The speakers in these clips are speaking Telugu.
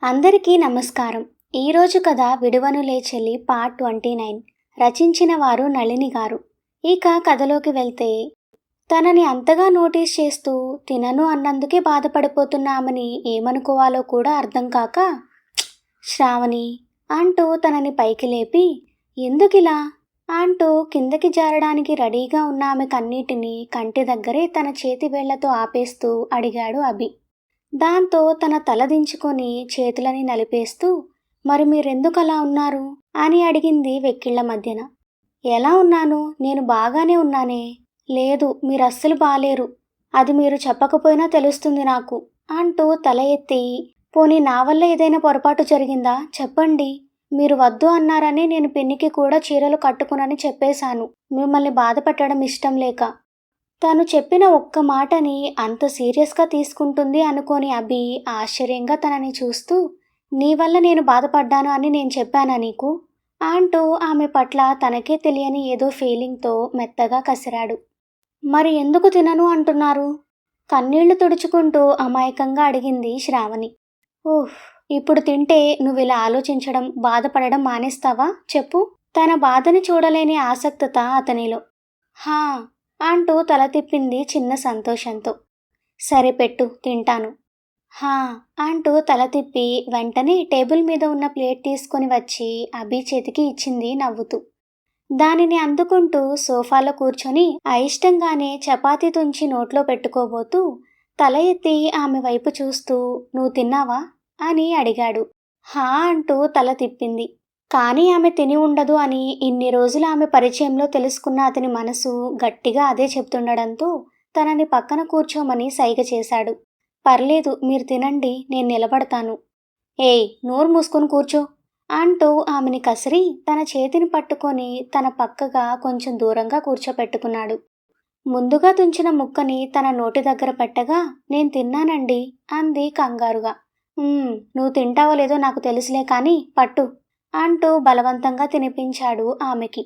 అందరికీ నమస్కారం. ఈరోజు కథ విడువనులే చెల్లి పార్ట్ 29. రచించిన వారు నళిని గారు. ఇక కథలోకి వెళ్తే, తనని అంతగా నోటీస్ చేస్తూ తినను అన్నందుకే బాధపడిపోతున్న ఆమెని ఏమనుకోవాలో కూడా అర్థం కాక, శ్రావణి అంటూ తనని పైకి లేపి, ఎందుకిలా అంటూ కిందకి జారడానికి రెడీగా ఉన్న ఆమె కన్నీటిని కంటి దగ్గరే తన చేతి వేళ్లతో ఆపేస్తూ అడిగాడు అభి. దాంతో తన తల దించుకొని చేతులని నలిపేస్తూ, మరి మీరెందుకలా ఉన్నారు అని అడిగింది వెక్కిళ్ల మధ్యన. ఎలా ఉన్నాను? నేను బాగానే ఉన్నానే. లేదు, మీరస్సలు బాలేరు. అది మీరు చెప్పకపోయినా తెలుస్తుంది నాకు అంటూ తల ఎత్తి, పోనీ నా వల్ల ఏదైనా పొరపాటు జరిగిందా చెప్పండి. మీరు వద్దు అన్నారని నేను పిన్నికి కూడా చీరలు కట్టుకునని చెప్పేశాను, మిమ్మల్ని బాధ పెట్టడం ఇష్టం లేక. తను చెప్పిన ఒక్క మాటని అంత సీరియస్గా తీసుకుంటుంది అనుకోని అభి ఆశ్చర్యంగా తనని చూస్తూ, నీ వల్ల నేను బాధపడ్డాను అని నేను చెప్పానా నీకు అంటూ ఆమె పట్ల తనకే తెలియని ఏదో ఫీలింగ్తో మెత్తగా కసిరాడు. మరి ఎందుకు తినను అంటున్నారు? కన్నీళ్లు తుడుచుకుంటూ అమాయకంగా అడిగింది శ్రావణి. ఓహ్, ఇప్పుడు తింటే నువ్విలా ఆలోచించడం బాధపడడం మానేస్తావా చెప్పు. తన బాధని చూడలేని ఆసక్తత అతనిలో. హా అంటూ తల తిప్పింది చిన్న సంతోషంతో. సరే పెట్టు, తింటాను. హా అంటూ తల తిప్పి వెంటనే టేబుల్ మీద ఉన్న ప్లేట్ తీసుకొని వచ్చి అభి చేతికి ఇచ్చింది నవ్వుతూ. దానిని అందుకుంటూ సోఫాలో కూర్చొని అయిష్టంగానే చపాతీ తుంచి నోట్లో పెట్టుకోబోతూ తల ఎత్తి ఆమె వైపు చూస్తూ, నువ్వు తిన్నావా అని అడిగాడు. హా అంటూ తల తిప్పింది. కానీ ఆమె తిని ఉండదు అని ఇన్ని రోజులు ఆమె పరిచయంలో తెలుసుకున్న అతని మనసు గట్టిగా అదే చెప్తుండడంతో తనని పక్కన కూర్చోమని సైగ చేశాడు. పర్లేదు, మీరు తినండి, నేను నిలబడతాను. ఏయ్, నోరు మూసుకొని కూర్చో అంటూ ఆమెని కసిరి తన చేతిని పట్టుకొని తన పక్కగా కొంచెం దూరంగా కూర్చోపెట్టుకున్నాడు. ముందుగా తుంచిన ముక్కని తన నోటి దగ్గర పెట్టగా, నేను తిన్నానండి అంది కంగారుగా. నువ్వు తింటావో లేదో నాకు తెలుసులే కానీ పట్టు అంటూ బలవంతంగా తినిపించాడు ఆమెకి.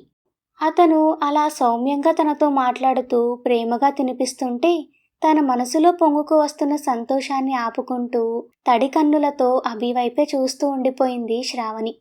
అతను అలా సౌమ్యంగా తనతో మాట్లాడుతూ ప్రేమగా తినిపిస్తుంటే తన మనసులో పొంగుకు వస్తున్న సంతోషాన్ని ఆపుకుంటూ తడి కన్నులతో అభి వైపే చూస్తూ ఉండిపోయింది శ్రావణి.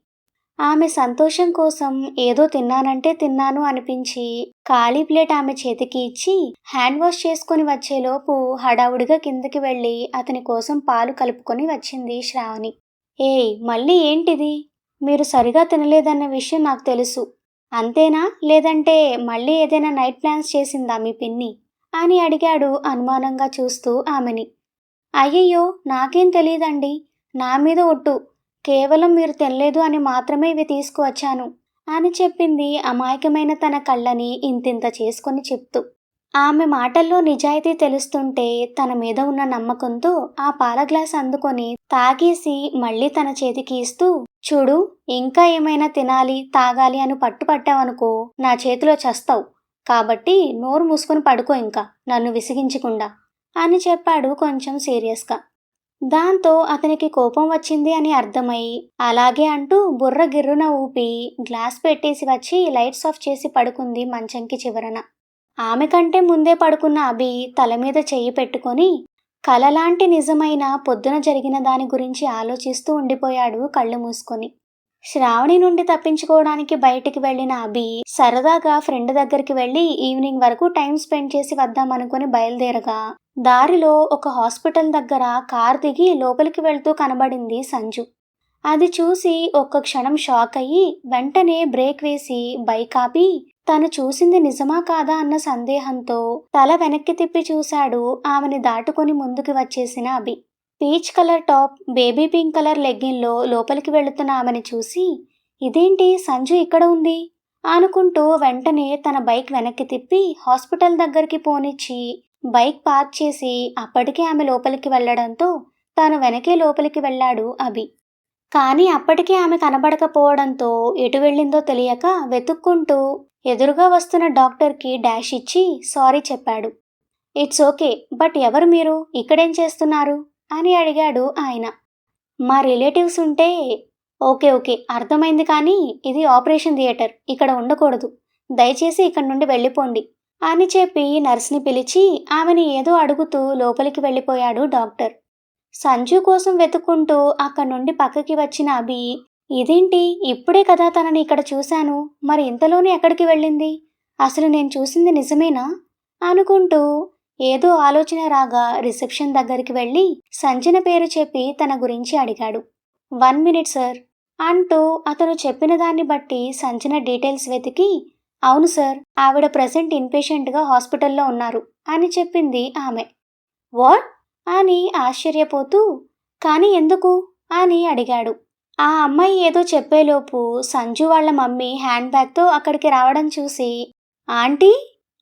ఆమె సంతోషం కోసం ఏదో తిన్నానంటే తిన్నాను అనిపించి ఖాళీ ప్లేట్ ఆమె చేతికి ఇచ్చి హ్యాండ్ వాష్ చేసుకుని వచ్చేలోపు హడావుడిగా కిందకి వెళ్ళి అతని కోసం పాలు కలుపుకొని వచ్చింది శ్రావణి. ఏయ్, మళ్ళీ ఏంటిది? మీరు సరిగా తినలేదన్న విషయం నాకు తెలుసు. అంతేనా, లేదంటే మళ్ళీ ఏదైనా నైట్ ప్లాన్స్ చేసిందా మీ పిన్ని అని అడిగాడు అనుమానంగా చూస్తూ ఆమెని. అయ్యయ్యో, నాకేం తెలియదండి, నా మీద ఒట్టు. కేవలం మీరు తినలేదు అని మాత్రమే ఇవి తీసుకువచ్చాను అని చెప్పింది అమాయకమైన తన కళ్ళని ఇంతింత చేసుకొని చెప్తూ. ఆమె మాటల్లో నిజాయితీ తెలుస్తుంటే తన మీద ఉన్న నమ్మకంతో ఆ పాల గ్లాస్ అందుకొని తాగేసి మళ్ళీ తన చేతికి ఇస్తూ, చూడు, ఇంకా ఏమైనా తినాలి తాగాలి అని పట్టుపట్టావనుకో నా చేతిలో చస్తావు. కాబట్టి నోరు మూసుకొని పడుకో ఇంకా, నన్ను విసిగించకుండా అని చెప్పాడు కొంచెం సీరియస్గా. దాంతో అతనికి కోపం వచ్చింది అని అర్థమై అలాగే అంటూ బుర్ర గిర్రున ఊపి గ్లాస్ పెట్టేసి వచ్చి లైట్స్ ఆఫ్ చేసి పడుకుంది మంచంకి చివరన. ఆమె కంటే ముందే పడుకున్న అభి తల మీద చెయ్యి పెట్టుకొని కలలాంటి నిజమైన పొద్దున జరిగిన దాని గురించి ఆలోచిస్తూ ఉండిపోయాడు కళ్ళు మూసుకొని. శ్రావణి నుండి తప్పించుకోవడానికి బయటికి వెళ్ళిన అభి సరదాగా ఫ్రెండ్ దగ్గరికి వెళ్ళి ఈవినింగ్ వరకు టైం స్పెండ్ చేసి వద్దామనుకుని బయలుదేరగా దారిలో ఒక హాస్పిటల్ దగ్గర కార్ దిగి లోపలికి వెళ్తూ కనబడింది సంజు. అది చూసి ఒక్క క్షణం షాక్ అయ్యి వెంటనే బ్రేక్ వేసి బైక్ ఆపి తను చూసింది నిజమా కాదా అన్న సందేహంతో తల వెనక్కి తిప్పి చూశాడు ఆమెని దాటుకొని ముందుకు వచ్చేసిన Abhi. Peach colour top, baby pink colour లెగ్గిన్లో లోపలికి వెళుతున్న ఆమెని చూసి, ఇదేంటి సంజు ఇక్కడ ఉంది అనుకుంటూ వెంటనే తన బైక్ వెనక్కి తిప్పి హాస్పిటల్ దగ్గరికి పోనిచ్చి బైక్ పార్క్ చేసి అప్పటికే ఆమె లోపలికి వెళ్లడంతో తాను వెనకే లోపలికి వెళ్ళాడు అభి. కానీ అప్పటికే ఆమె కనబడకపోవడంతో ఎటు వెళ్ళిందో తెలియక వెతుక్కుంటూ ఎదురుగా వస్తున్న డాక్టర్కి డాష్ ఇచ్చి సారీ చెప్పాడు. ఇట్స్ ఓకే, బట్ ఎవరు మీరు, ఇక్కడేం చేస్తున్నారు అని అడిగాడు ఆయన. మా రిలేటివ్స్ ఉంటే. ఓకే ఓకే, అర్థమైంది, కానీ ఇది ఆపరేషన్ థియేటర్, ఇక్కడ ఉండకూడదు, దయచేసి ఇక్కడి నుండి వెళ్ళిపోండి అని చెప్పి నర్స్ని పిలిచి ఆమెని ఏదో అడుగుతూ లోపలికి వెళ్ళిపోయాడు డాక్టర్. సంజు కోసం వెతుక్కుంటూ అక్కడి నుండి పక్కకి వచ్చిన అభి, ఇదేంటి ఇప్పుడే కదా తనని ఇక్కడ చూశాను, మరి ఇంతలోనే ఎక్కడికి వెళ్ళింది, అసలు నేను చూసింది నిజమేనా అనుకుంటూ ఏదో ఆలోచన రాగా రిసెప్షన్ దగ్గరికి వెళ్ళి సంజన పేరు చెప్పి తన గురించి అడిగాడు. 1 మినిట్ సార్ అంటూ అతను చెప్పిన దాన్ని బట్టి సంజన డీటెయిల్స్ వెతికి, అవును సార్, ఆవిడ ప్రెసెంట్ ఇన్పేషెంట్గా హాస్పిటల్లో ఉన్నారు అని చెప్పింది ఆమె. వాట్ అని ఆశ్చర్యపోతూ, కానీ ఎందుకు అని అడిగాడు. ఆ అమ్మాయి ఏదో చెప్పేలోపు సంజు వాళ్ళ మమ్మీ హ్యాండ్ బ్యాగ్తో అక్కడికి రావడం చూసి ఆంటీ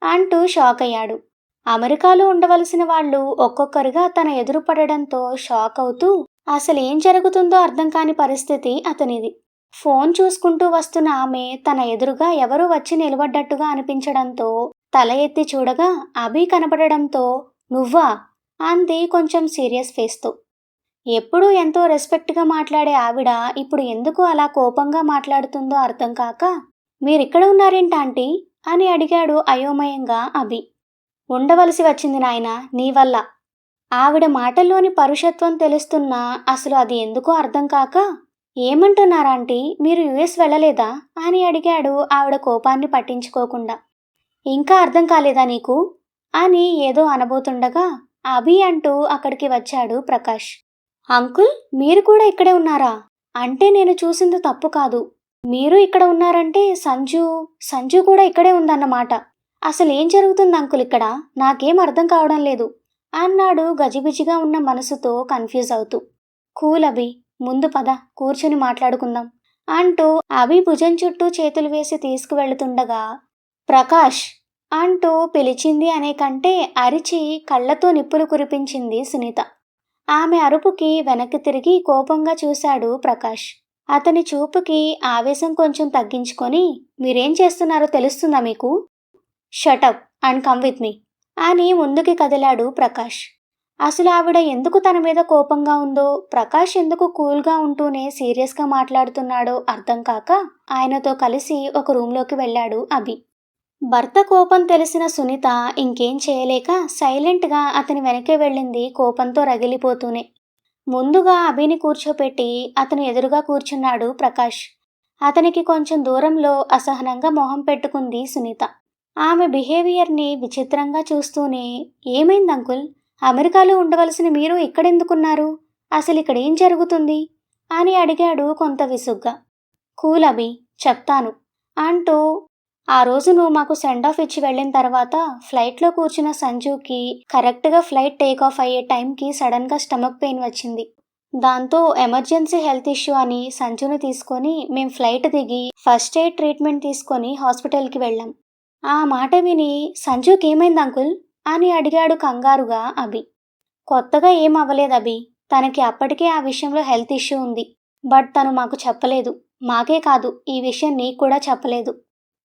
అంటూ షాక్ అయ్యాడు. అమెరికాలో ఉండవలసిన వాళ్ళు ఒక్కొక్కరుగా తన ఎదురు పడడంతో షాక్ అవుతూ అసలేం జరుగుతుందో అర్థం కాని పరిస్థితి అతనిది. ఫోన్ చూసుకుంటూ వస్తున్న ఆమె తన ఎదురుగా ఎవరూ వచ్చి నిలబడ్డట్టుగా అనిపించడంతో తల ఎత్తి చూడగా అభి కనపడడంతో నువ్వా అంది కొంచెం సీరియస్ ఫేస్తో. ఎప్పుడూ ఎంతో రెస్పెక్ట్గా మాట్లాడే ఆవిడ ఇప్పుడు ఎందుకు అలా కోపంగా మాట్లాడుతుందో అర్థం కాక, మీరిక్కడ ఉన్నారేంటాంటీ అని అడిగాడు అయోమయంగా అభి. ఉండవలసి వచ్చింది నాయనా, నీ వల్ల. ఆవిడ మాటల్లోని పరుషత్వం తెలుస్తున్నా అసలు అది ఎందుకో అర్థం కాక, ఏమంటున్నారాంటీ, మీరు యుఎస్ వెళ్ళలేదా అని అడిగాడు ఆవిడ కోపాన్ని పట్టించుకోకుండా. ఇంకా అర్థం కాలేదా నీకు అని ఏదో అనబోతుండగా అభి అంటూ అక్కడికి వచ్చాడు ప్రకాష్. అంకుల్, మీరు కూడా ఇక్కడే ఉన్నారా? అంటే నేను చూసింది తప్పు కాదు. మీరు ఇక్కడ ఉన్నారంటే సంజు కూడా ఇక్కడే ఉందన్నమాట. అసలేం జరుగుతుంది అంకుల్ ఇక్కడ, నాకేం అర్థం కావడం లేదు అన్నాడు గజిబిజిగా ఉన్న మనసుతో కన్ఫ్యూజ్ అవుతూ. కూల్ అభి, ముందు పద కూర్చుని మాట్లాడుకుందాం అంటూ అభి భుజం చుట్టూ చేతులు వేసి తీసుకువెళ్తుండగా ప్రకాష్ అంటూ పిలిచింది అనే కంటే అరిచి కళ్ళతో నిప్పులు కురిపించింది సునీత. ఆమె అరుపుకి వెనక్కి తిరిగి కోపంగా చూశాడు ప్రకాష్. అతని చూపుకి ఆవేశం కొంచెం తగ్గించుకొని, మీరేం చేస్తున్నారో తెలుస్తుందా మీకు? Shut up and come with me అని ముందుకి కదిలాడు ప్రకాష్. అసలు ఆవిడ ఎందుకు తన మీద కోపంగా ఉందో, ప్రకాష్ ఎందుకు కూల్గా ఉంటూనే సీరియస్గా మాట్లాడుతున్నాడో అర్థం కాక ఆయనతో కలిసి ఒక రూంలోకి వెళ్ళాడు అభి. భర్త కోపం తెలిసిన సునీత ఇంకేం చేయలేక సైలెంట్గా అతని వెనకే వెళ్ళింది కోపంతో రగిలిపోతూనే. ముందుగా అభిని కూర్చోపెట్టి అతని ఎదురుగా కూర్చున్నాడు ప్రకాష్. అతనికి కొంచెం దూరంలో అసహనంగా మొహం పెట్టుకుంది సునీత. ఆమె బిహేవియర్ని విచిత్రంగా చూస్తూనే, ఏమైంది అంకుల్, అమెరికాలో ఉండవలసిన మీరు ఇక్కడెందుకున్నారు, అసలు ఇక్కడేం జరుగుతుంది అని అడిగాడు కొంత విసుగ్గా. కూల్ అభి, చెప్తాను అంటూ, ఆ రోజు నువ్వు మాకు సెండ్ ఆఫ్ ఇచ్చి వెళ్ళిన తర్వాత ఫ్లైట్లో కూర్చున్న సంజుకి కరెక్ట్గా ఫ్లైట్ టేక్ ఆఫ్ అయ్యే టైంకి సడన్గా స్టమక్ పెయిన్ వచ్చింది. దాంతో ఎమర్జెన్సీ హెల్త్ ఇష్యూ అని సంజుని తీసుకొని మేం ఫ్లైట్ దిగి ఫస్ట్ ఎయిడ్ ట్రీట్మెంట్ తీసుకొని హాస్పిటల్కి వెళ్ళాం. ఆ మాట విని సంజుకి ఏమైంది అంకుల్ అని అడిగాడు కంగారుగా అభి. కొత్తగా ఏం అవ్వలేదు అభి, తనకి అప్పటికే ఆ విషయంలో హెల్త్ ఇష్యూ ఉంది. బట్ తను మాకు చెప్పలేదు. మాకే కాదు, ఈ విషయం నీకు కూడా చెప్పలేదు.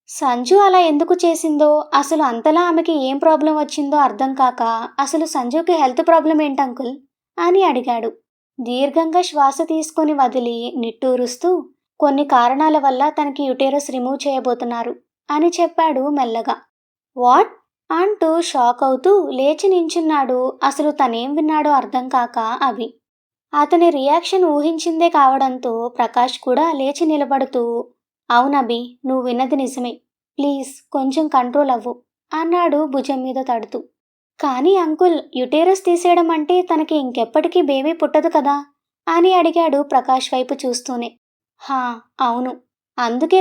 సంజు అలా ఎందుకు చేసిందో, అసలు అంతలా ఆమెకి ఏం ప్రాబ్లం వచ్చిందో అర్థం కాక, అసలు సంజుకి హెల్త్ ప్రాబ్లం ఏంటంకుల్ అని అడిగాడు. దీర్ఘంగా శ్వాస తీసుకొని వదిలి నిట్టూరుస్తూ, కొన్ని కారణాల వల్ల తనకి యుటేరస్ రిమూవ్ చేయబోతున్నారు అని చెప్పాడు మెల్లగా. వాట్ అంటూ షాక్ అవుతూ లేచి నించున్నాడు. అసలు తనేం విన్నాడో అర్థం కాక అభి. అతని రియాక్షన్ ఊహించిందే కావడంతో ప్రకాష్ కూడా లేచి నిలబడుతూ, అవునభి, నువ్వు విన్నది నిజమే, ప్లీజ్ కొంచెం కంట్రోల్ అవ్వు అన్నాడు భుజం మీద తడుతూ. కానీ అంకుల్, యుటేరస్ తీసేయడం అంటే తనకి ఇంకెప్పటికీ బేబీ పుట్టదు కదా అని అడిగాడు ప్రకాష్ వైపు చూస్తూనే. హా అవును, అందుకే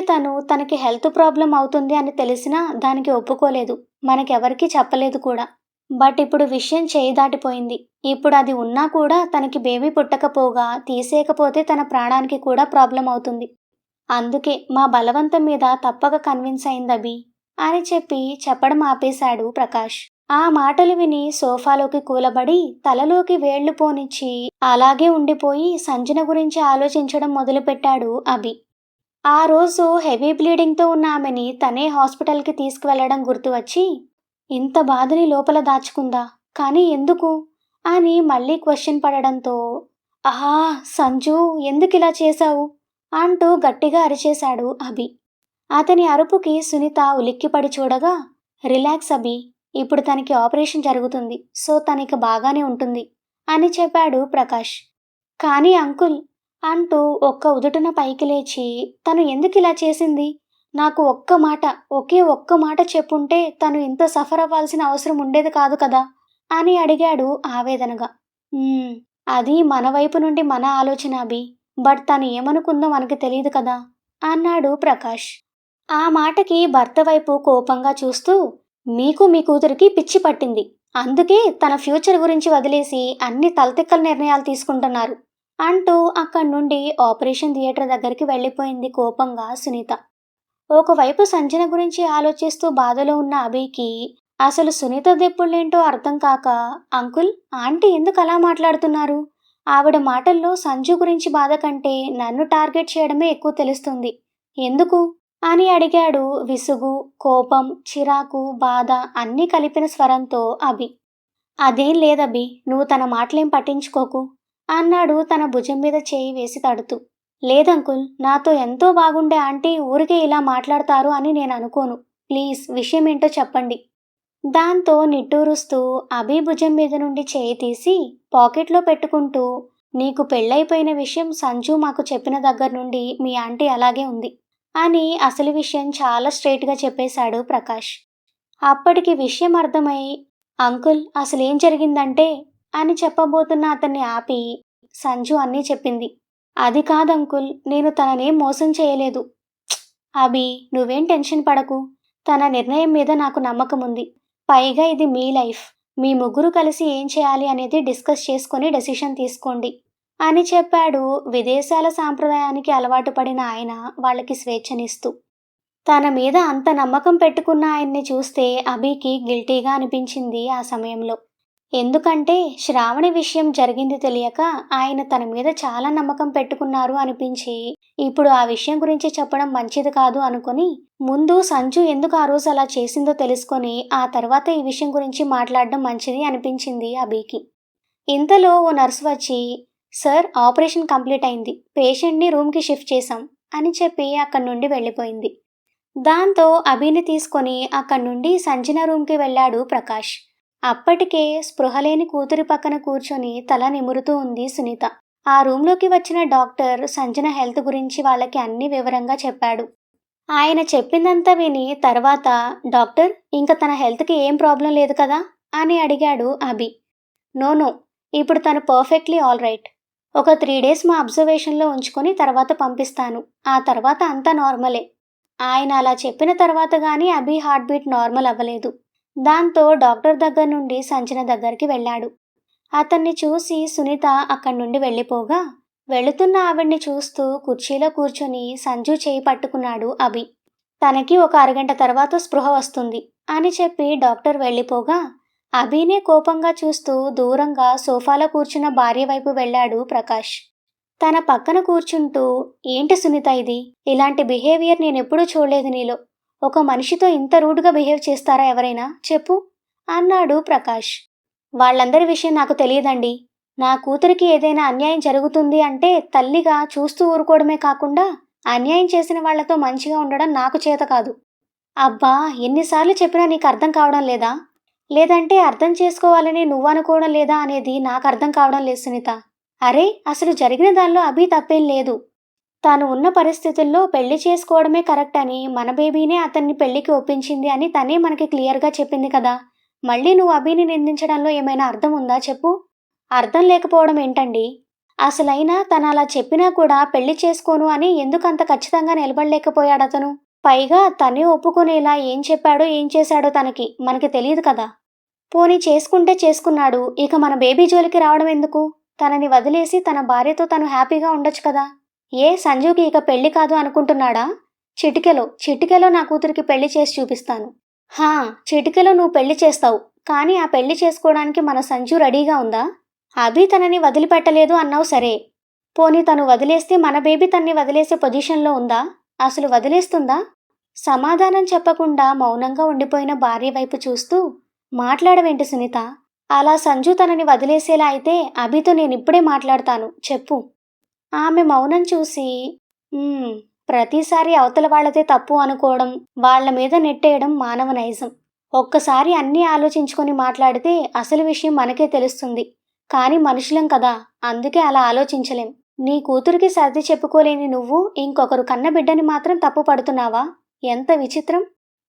తనకి హెల్త్ ప్రాబ్లం అవుతుంది అని తెలిసినా దానికి ఒప్పుకోలేదు, మనకెవరికీ చెప్పలేదు కూడా. బట్ ఇప్పుడు విషయం చేయి దాటిపోయింది. ఇప్పుడు అది ఉన్నా కూడా తనకి బేబీ పుట్టకపోగా తీసేయకపోతే తన ప్రాణానికి కూడా ప్రాబ్లం అవుతుంది. అందుకే మా బలవంతం మీద తప్పక కన్విన్స్ అయిందభి అని చెప్పడం ఆపేశాడు ప్రకాష్. ఆ మాటలు విని సోఫాలోకి కూలబడి తలలోకి వేళ్లు పోనిచ్చి అలాగే ఉండిపోయి సంజన గురించి ఆలోచించడం మొదలుపెట్టాడు అభి. ఆ రోజు హెవీ బ్లీడింగ్తో ఉన్న ఆమెని తనే హాస్పిటల్కి తీసుకువెళ్లడం గుర్తు వచ్చి, ఇంత బాధని లోపల దాచుకుందా, కానీ ఎందుకు అని మళ్ళీ క్వశ్చన్ పడడంతో, ఆహా సంజు, ఎందుకిలా చేశావు అంటూ గట్టిగా అరిచేశాడు అభి. అతని అరుపుకి సునీత ఉలిక్కిపడి చూడగా, రిలాక్స్ అభి, ఇప్పుడు తనకి ఆపరేషన్ జరుగుతుంది, సో తనకి బాగానే ఉంటుంది అని చెప్పాడు ప్రకాష్. కానీ అంకుల్ అంటూ ఒక్క ఉదుటున పైకి లేచి, తను ఎందుకిలా చేసింది? నాకు ఒకే ఒక్క మాట చెప్పుంటే తను ఇంత సఫర్ అవ్వాల్సిన అవసరం ఉండేది కాదు కదా! అని అడిగాడు ఆవేదనగా. "హ్మ్. అది మన వైపు నుండి మన ఆలోచన అభి. బట్ తను ఏమనుకుందో మనకి తెలీదు కదా!" అన్నాడు ప్రకాష్. ఆ మాటకి భర్త వైపు కోపంగా చూస్తూ, "మీకు మీ కూతురికి పిచ్చి పట్టింది. అందుకే తన ఫ్యూచర్ గురించి వదిలేసి అన్ని తలతిక్కల నిర్ణయాలు తీసుకుంటున్నారు" అంటూ అక్కడి నుండి ఆపరేషన్ థియేటర్ దగ్గరికి వెళ్ళిపోయింది కోపంగా సునీత. ఒకవైపు సంజన గురించి ఆలోచిస్తూ బాధలో ఉన్న అభికి అసలు సునీత దెప్పుళ్ళేంటో అర్థం కాక, అంకుల్, ఆంటీ ఎందుకు అలా మాట్లాడుతున్నారు? ఆవిడ మాటల్లో సంజు గురించి బాధ కంటే నన్ను టార్గెట్ చేయడమే ఎక్కువ తెలుస్తుంది. ఎందుకు? అని అడిగాడు విసుగు, కోపం, చిరాకు, బాధ అన్నీ కలిపిన స్వరంతో అభి. అదేం లేదభి, నువ్వు తన మాటలేం పట్టించుకోకు అన్నాడు తన భుజం మీద చేయి వేసి తడుతూ. లేదంకుల్, నాతో ఎంతో బాగుండే ఆంటీ ఊరికే ఇలా మాట్లాడతారు అని నేను అనుకోను. ప్లీజ్ విషయమేంటో చెప్పండి. దాంతో నిట్టూరుస్తూ అభి భుజం మీద నుండి చేయి తీసి పాకెట్లో పెట్టుకుంటూ, నీకు పెళ్ళైపోయిన విషయం సంజు మాకు చెప్పిన దగ్గర నుండి మీ ఆంటీ అలాగే ఉంది అని అసలు విషయం చాలా స్ట్రైట్గా చెప్పేశాడు ప్రకాష్. అప్పటికి విషయం అర్థమై, అంకుల్ అసలేం జరిగిందంటే అని చెప్పబోతున్న అతన్ని ఆపి, సంజు అన్నీ చెప్పింది. అది కాదంకుల్, నేను తననేం మోసం చేయలేదు. అభి, నువ్వేం టెన్షన్ పడకు. తన నిర్ణయం మీద నాకు నమ్మకముంది. పైగా ఇది మీ లైఫ్. మీ ముగ్గురు కలిసి ఏం చేయాలి అనేది డిస్కస్ చేసుకొని డెసిషన్ తీసుకోండి అని చెప్పాడు విదేశాల సాంప్రదాయానికి అలవాటు పడిన ఆయన వాళ్ళకి స్వేచ్ఛనిస్తూ. తన మీద అంత నమ్మకం పెట్టుకున్న ఆయన్ని చూస్తే అభికి గిల్టీగా అనిపించింది ఆ సమయంలో. ఎందుకంటే శ్రావణి విషయం జరిగింది తెలియక ఆయన తన మీద చాలా నమ్మకం పెట్టుకున్నారు అనిపించి, ఇప్పుడు ఆ విషయం గురించి చెప్పడం మంచిది కాదు అనుకుని, ముందు సంజు ఎందుకు ఆ రోజు అలా చేసిందో తెలుసుకొని ఆ తర్వాత ఈ విషయం గురించి మాట్లాడడం మంచిది అనిపించింది అభికి. ఇంతలో ఓ నర్సు వచ్చి, సార్ ఆపరేషన్ కంప్లీట్ అయింది, పేషెంట్ని రూమ్కి షిఫ్ట్ చేశాం అని చెప్పి అక్కడి నుండి వెళ్ళిపోయింది. దాంతో అభిని తీసుకొని అక్కడి నుండి సంజన రూమ్కి వెళ్ళాడు ప్రకాష్. అప్పటికే స్పృహలేని కూతురి పక్కన కూర్చొని తల నిమురుతూ ఉంది సునీత. ఆ రూంలోకి వచ్చిన డాక్టర్ సంజన హెల్త్ గురించి వాళ్ళకి అన్ని వివరంగా చెప్పాడు. ఆయన చెప్పిందంతా విని తర్వాత, డాక్టర్, ఇంక తన హెల్త్కి ఏం ప్రాబ్లం లేదు కదా అని అడిగాడు అభి. నో, ఇప్పుడు తను పర్ఫెక్ట్లీ ఆల్ రైట్. ఒక 3 days మా అబ్జర్వేషన్లో ఉంచుకొని తర్వాత పంపిస్తాను. ఆ తర్వాత అంతా నార్మలే. ఆయన అలా చెప్పిన తర్వాత గానీ అభి హార్ట్ బీట్ నార్మల్ అవ్వలేదు. దాంతో డాక్టర్ దగ్గర నుండి సంజన దగ్గరికి వెళ్ళాడు. అతన్ని చూసి సునీత అక్కడి నుండి వెళ్ళిపోగా, వెళుతున్న ఆవిడ్ని చూస్తూ కుర్చీలో కూర్చొని సంజు చేయి పట్టుకున్నాడు అభి. తనకి ఒక అరగంట తర్వాత స్పృహ వస్తుంది అని చెప్పి డాక్టర్ వెళ్ళిపోగా, అభినే కోపంగా చూస్తూ దూరంగా సోఫాలో కూర్చున్న భార్య వైపు వెళ్ళాడు ప్రకాష్. తన పక్కన కూర్చుంటూ, ఏంటి సునీత ఇది? ఇలాంటి బిహేవియర్ నేనెప్పుడూ చూడలేదు నీలో. ఒక మనిషితో ఇంత రూడ్గా బిహేవ్ చేస్తారా ఎవరైనా? చెప్పు అన్నాడు ప్రకాష్. వాళ్ళందరి విషయం నాకు తెలియదండి. నా కూతురికి ఏదైనా అన్యాయం జరుగుతుంది అంటే తల్లిగా చూస్తూ ఊరుకోవడమే కాకుండా అన్యాయం చేసిన వాళ్లతో మంచిగా ఉండడం నాకు చేత కాదు. అబ్బా, ఎన్నిసార్లు చెప్పినా నీకు అర్థం కావడం లేదా? లేదంటే అర్థం చేసుకోవాలని నువ్వనుకోవడం లేదా అనేది నాకు అర్థం కావడం లేదు సునీత. అరే, అసలు జరిగిన దానిలో అభి తప్పేం లేదు. తాను ఉన్న పరిస్థితుల్లో పెళ్లి చేసుకోవడమే కరెక్ట్ అని, మన బేబీనే అతన్ని పెళ్లికి ఒప్పించింది అని తనే మనకి క్లియర్గా చెప్పింది కదా. మళ్ళీ నువ్వు అభిని నిందించడంలో ఏమైనా అర్థం ఉందా చెప్పు? అర్థం లేకపోవడం ఏంటండి? అసలైనా తను అలా చెప్పినా కూడా పెళ్లి చేసుకోను అని ఎందుకంత ఖచ్చితంగా నిలబడలేకపోయాడతను? పైగా తనే ఒప్పుకునేలా ఏం చెప్పాడో ఏం చేశాడో మనకి తెలియదు కదా. పోనీ చేసుకుంటే చేసుకున్నాడు, ఇక మన బేబీ జోలికి రావడం ఎందుకు? తనని వదిలేసి తన భార్యతో తను హ్యాపీగా ఉండొచ్చు కదా. సంజుకి ఇక పెళ్లి కాదు అనుకుంటున్నాడా? చిటికెలో నా కూతురికి పెళ్లి చేసి చూపిస్తాను. చిటికెలో నువ్వు పెళ్లి చేస్తావు, కానీ ఆ పెళ్లి చేసుకోవడానికి మన సంజు రెడీగా ఉందా? అభి తనని వదిలిపెట్టలేదు అన్నావు సరే, పోనీ తను వదిలేస్తే మన బేబీ తన్ని వదిలేసే పొజిషన్లో ఉందా? అసలు వదిలేస్తుందా? సమాధానం చెప్పకుండా మౌనంగా ఉండిపోయిన భార్య వైపు చూస్తూ, మాట్లాడవేంటి సునీత? అలా సంజు తనని వదిలేసేలా అయితే అభితో నేనిప్పుడే మాట్లాడతాను, చెప్పు. ఆమె మౌనం చూసి, ప్రతిసారి అవతల వాళ్లదే తప్పు అనుకోవడం, వాళ్ల మీద నెట్టేయడం మానవ నైజం. ఒక్కసారి అన్నీ ఆలోచించుకొని మాట్లాడితే అసలు విషయం మనకే తెలుస్తుంది. కానీ మనుషులం కదా, అందుకే అలా ఆలోచించలేం. నీ కూతురికి సర్ది చెప్పుకోలేని నువ్వు ఇంకొకరు కన్నబిడ్డని మాత్రం తప్పు పడుతున్నావా? ఎంత విచిత్రం!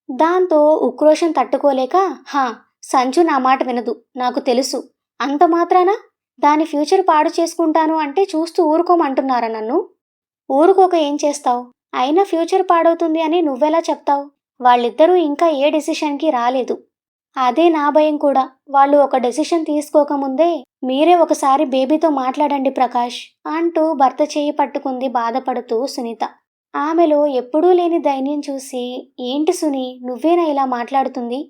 దాంతో ఉక్రోషం తట్టుకోలేక, హా, సంజు నా మాట వినదు, నాకు తెలుసు. అంత మాత్రాన దాని ఫ్యూచర్ పాడు చేసుకుంటాను అంటే చూస్తూ ఊరుకోమంటున్నారా నన్ను? ఊరుకోక ఏం చేస్తావు? అయినా ఫ్యూచర్ పాడవుతుంది అని నువ్వెలా చెప్తావు? వాళ్ళిద్దరూ ఇంకా ఏ డెసిషన్కి రాలేదు. అదే నా భయం కూడా. వాళ్ళు ఒక డెసిషన్ తీసుకోకముందే మీరే ఒకసారి బేబీతో మాట్లాడండి ప్రకాష్ అంటూ భర్త చేయి పట్టుకుంది బాధపడుతూ సునీత. ఆమెలో ఎప్పుడూ లేని ధైర్యం చూసి, ఏంటి సునీ, నువ్వేనా ఇలా మాట్లాడుతుంది?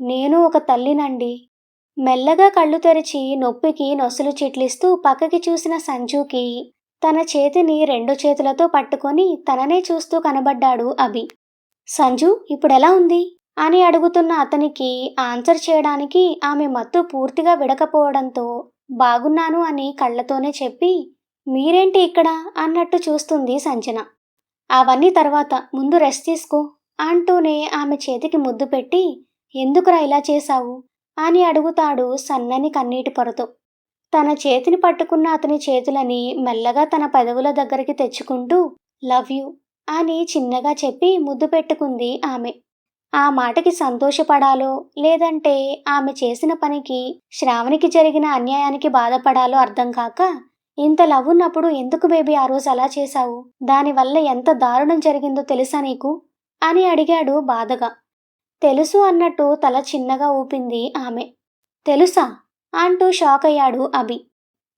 నేను ఒక తల్లినండి. మెల్లగా కళ్ళు తెరిచి నొప్పికి నొసలు చిట్లిస్తూ పక్కకి చూసిన సంజుకి తన చేతిని 2 చేతులతో పట్టుకొని తననే చూస్తూ కనబడ్డాడు అభి. సంజు ఇప్పుడెలా ఉంది అని అడుగుతున్న అతనికి ఆన్సర్ చేయడానికి ఆమె మత్తు పూర్తిగా విడకపోవడంతో బాగున్నాను అని కళ్ళతోనే చెప్పి, మీరేంటి ఇక్కడ అన్నట్టు చూస్తుంది సంజన. అవన్నీ తర్వాత, ముందు రెస్ట్ తీసుకో అంటూనే ఆమె చేతికి ముద్దు పెట్టి, ఎందుకురా ఇలా చేశావు అని అడుగుతాడు సన్నని కన్నీటి పొరతో. తన చేతిని పట్టుకున్న అతని చేతులని మెల్లగా తన పెదవుల దగ్గరికి తెచ్చుకుంటూ లవ్ యూ అని చిన్నగా చెప్పి ముద్దు పెట్టుకుంది ఆమె. ఆ మాటకి సంతోషపడాలో లేదంటే ఆమె చేసిన పనికి శ్రావణికి జరిగిన అన్యాయానికి బాధపడాలో అర్థం కాక, ఇంత లవ్ ఉన్నప్పుడు ఎందుకు బేబీ ఆ రోజు అలా చేశావు? దానివల్ల ఎంత దారుణం జరిగిందో తెలుసా నీకు అని అడిగాడు బాధగా. తెలుసు అన్నట్టు తల చిన్నగా ఊపింది ఆమె. తెలుసా అంటూ షాక్ అయ్యాడు అభి.